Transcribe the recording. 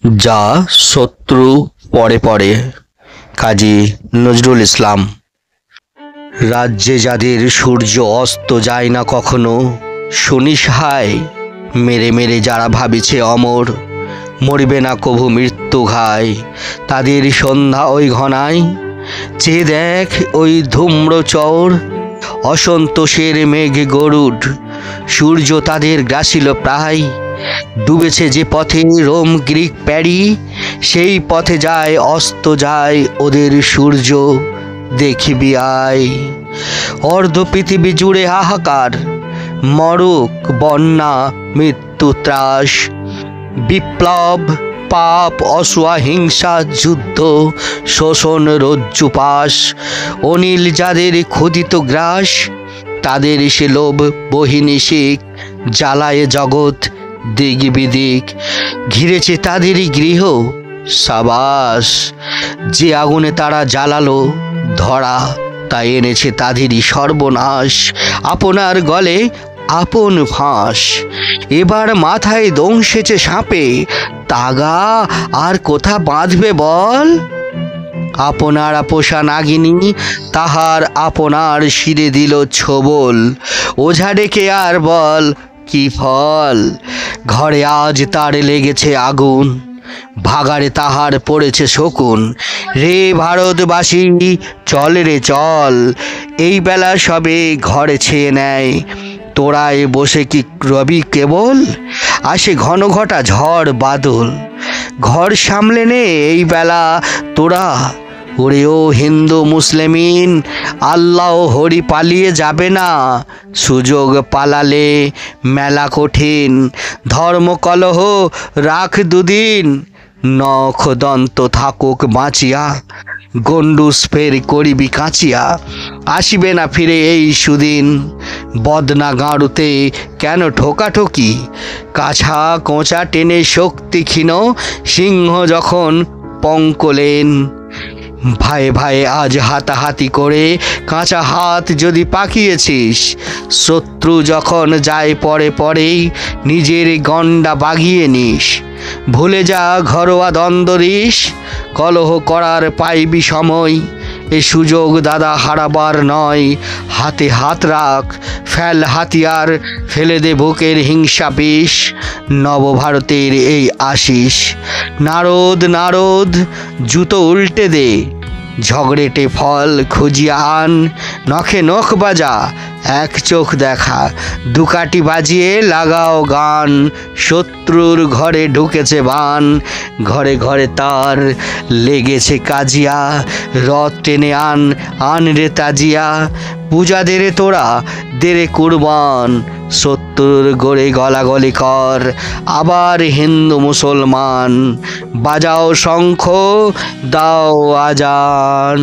যা শত্রু পড়ে পড়ে। কাজী নজরুল ইসলাম। রাজ্যে যাদের সূর্য অস্ত যায় না কখনো, শুনিস হায় মেরে মেরে যারা ভাবিছে অমর, মরিবে না কভু মৃত্যু ঘায়, তাদের সন্ধ্যা ওই ঘনায়। চেয়ে দেখ ওই ধূম্র চর, অসন্তোষের মেঘ গরুড, সূর্য তাদের গ্রাসিল প্রায়। ডুবেছে যে পথে রোম গ্রিক প্যারি, সেই পথে যায় অস্ত যায় ওদের সূর্য, দেখিবি আয়। অর্ধ পৃথিবী জুড়ে হাহাকার, মরক বন্যা মৃত্যু ত্রাস, বিপ্লব পাপ অসুয়া হিংসা যুদ্ধ শোষণ রজ্জুপাস। অনিল যাদের ক্ষুধিত গ্রাস, তাদের সে লোভ বহিনিশিক, জ্বালায় জগৎ দিক বিদিক। ঘিরেছে তাদেরই গৃহ সাবাস, যে আগুনে তারা জ্বালালো ধরা, তাই এনেছে তাদেরই সর্বনাশ। আপনার গলে আপন ফাঁস, এবার মাথায় দংশেছে সাপে, তাগা আর কোথা বাঁধবে বল। আপনার পোষা নাগিনী তাহার আপনার শিরে দিল ছোবল, ওঝা ডেকে আর বল কি ফল। ঘরে আজ তার লেগেছে আগুন, ভাগাড়ে তাহার পড়েছে শকুন। রে ভারতবাসী চল রে চল, এই বেলা সবে ঘরে ছেয়ে নেয়, তোরায় বসে কি রবি কেবল। আসে ঘন ঘটা ঝড় বাদল, ঘর সামলে নে এই বেলা তোরা। ওরে ও হিন্দু মুসলিমিন, আল্লাহ হরি পালিয়ে যাবে না, সুযোগ পালালে মেলা কঠিন। ধর্ম কলহ রাখ দুদিন, নখ দন্ত থাকুক বাঁচিয়া, গন্ডুস ফের করিবি কাঁচিয়া। আসিবে না ফিরে এই সুদিন, বদনা গাঁড়ুতে কেন ঠোকাঠকি। কাছা কোঁচা টেনে শক্তি ক্ষীণ, সিংহ যখন পঙ্কলেন। ভাই ভাই আজ হাতাহাতি করে কাঁচা হাত যদি পাকিয়েছিস, শত্রু যখন যায় পরে পরেই নিজের গণ্ডা বাগিয়ে নিস। ভুলে যা ঘরোয়া দ্বন্দ্বরিস, কলহ করার পাইবি সময়, এ সুযোগ দাদা হারাবার নয়। হাতে হাত রাখ, ফেল হাতিয়ার, ফেলে দে বুকের হিংসা বিষ। নবভারতের এই আশিস, নারদ নারদ জুতো উল্টে দে, ঝগড়েটে ফল খুঁজিয়া আন। নখে নখ বাজা, এক চোখ দেখা, দুকাটি বাজিয়ে লাগাও গান। শত্রুর ঘরে ঢুকেছে বান, ঘরে ঘরে তার লেগেছে কাজিয়া। রথ টেনে আন আন রে তাজিয়া, পূজা দেরে তোরা দেরে কুরবান। শত্রুর গড়ে গলাগলি কর, আবার হিন্দু মুসলমান। বাজাও শঙ্খ দাও আজান।